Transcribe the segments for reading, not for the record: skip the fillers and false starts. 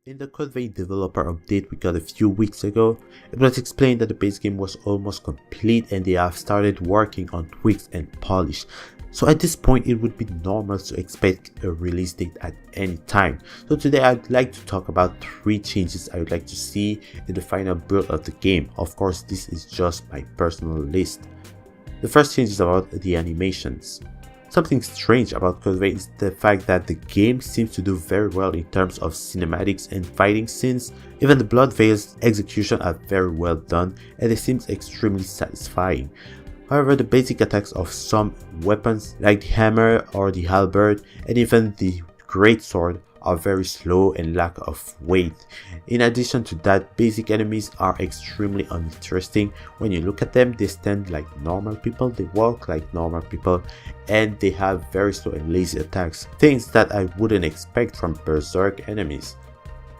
In the Codevade developer update we got a few weeks ago, it was explained that the base game was almost complete and they have started working on tweaks and polish. So at this point it would be normal to expect a release date at any time. So today I'd like to talk about 3 changes I would like to see in the final build of the game. Of course, this is just my personal list. The first change is about the animations. Something strange about Codevade is the fact that the game seems to do very well in terms of cinematics and fighting scenes. Even the Blood Veil's execution are very well done and it seems extremely satisfying. However, the basic attacks of some weapons like the hammer or the halberd and even the greatsword are very slow and lack of weight. In addition to that, basic enemies are extremely uninteresting. When you look at them, they stand like normal people, they walk like normal people, and they have very slow and lazy attacks, things that I wouldn't expect from berserk enemies.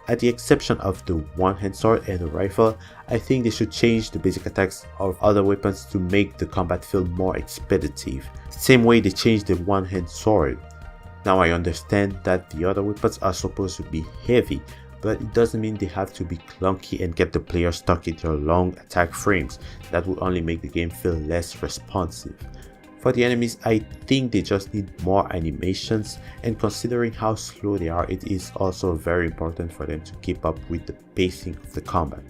At the exception of the one-hand sword and the rifle, I think they should change the basic attacks of other weapons to make the combat feel more expeditive. Same way they changed the one-hand sword. Now I understand that the other weapons are supposed to be heavy, but it doesn't mean they have to be clunky and get the player stuck in their long attack frames. That would only make the game feel less responsive. For the enemies, I think they just need more animations, and considering how slow they are, it is also very important for them to keep up with the pacing of the combat.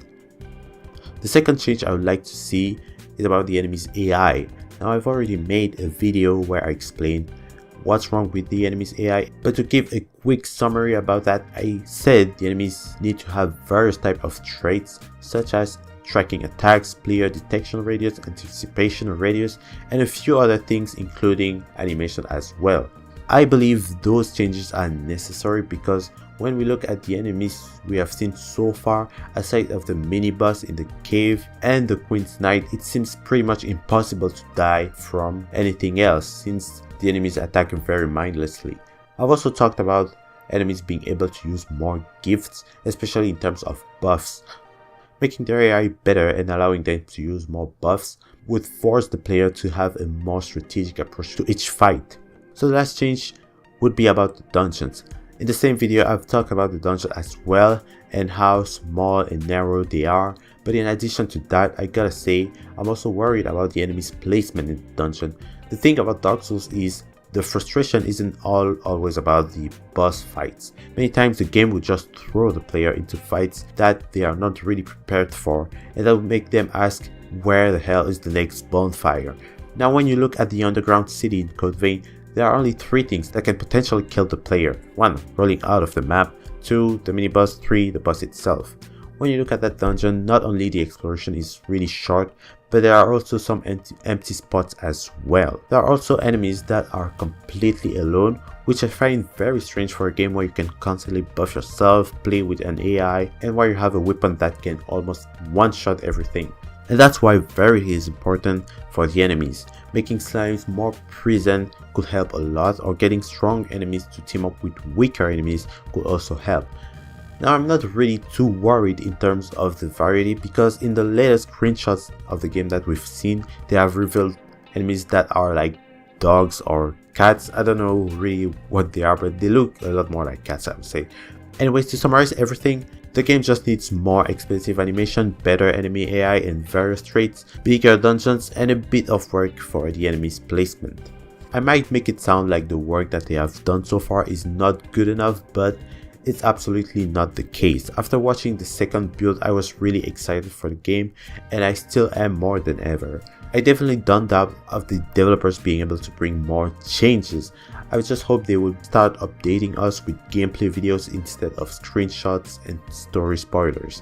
The second change I would like to see is about the enemy's AI. Now I've already made a video where I explained what's wrong with the enemy's AI, but to give a quick summary about that, I said the enemies need to have various types of traits such as tracking attacks, player detection radius, anticipation radius, and a few other things including animation as well. I believe those changes are necessary because when we look at the enemies we have seen so far, aside of the mini boss in the cave and the Queen's Knight, it seems pretty much impossible to die from anything else since the enemies attack very mindlessly. I've also talked about enemies being able to use more gifts, especially in terms of buffs. Making their AI better and allowing them to use more buffs would force the player to have a more strategic approach to each fight. So the last change would be about the dungeons. In the same video I've talked about the dungeon as well and how small and narrow they are, but in addition to that, I gotta say I'm also worried about the enemy's placement in the dungeon. The thing about Dark Souls is the frustration isn't always about the boss fights. Many times the game will just throw the player into fights that they are not really prepared for, and that will make them ask where the hell is the next bonfire. Now when you look at the underground city in Codevade, there are only 3 things that can potentially kill the player. 1. Rolling out of the map. 2. The mini boss. 3. The boss itself. When you look at that dungeon, not only the exploration is really short, but there are also some empty spots as well. There are also enemies that are completely alone, which I find very strange for a game where you can constantly buff yourself, play with an AI, and where you have a weapon that can almost one-shot everything. And that's why variety is important for the enemies. Making slimes more present could help a lot, or getting strong enemies to team up with weaker enemies could also help. Now I'm not really too worried in terms of the variety because in the latest screenshots of the game that we've seen, they have revealed enemies that are like dogs or cats. I don't know really what they are, but they look a lot more like cats, I would say. Anyways, to summarize everything, the game just needs more expensive animation, better enemy AI and various traits, bigger dungeons, and a bit of work for the enemy's placement. I might make it sound like the work that they have done so far is not good enough, but it's absolutely not the case. After watching the second build, I was really excited for the game, and I still am more than ever. I definitely don't doubt of the developers being able to bring more changes. I just hope they will start updating us with gameplay videos instead of screenshots and story spoilers.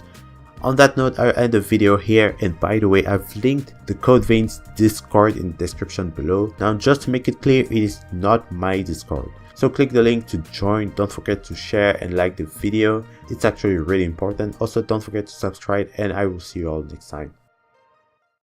On that note, I'll end the video here, and by the way, I've linked the Codevade's Discord in the description below. Now just to make it clear, it is not my Discord. So click the link to join. Don't forget to share and like the video. It's actually really important. Also don't forget to subscribe, and I will see you all next time.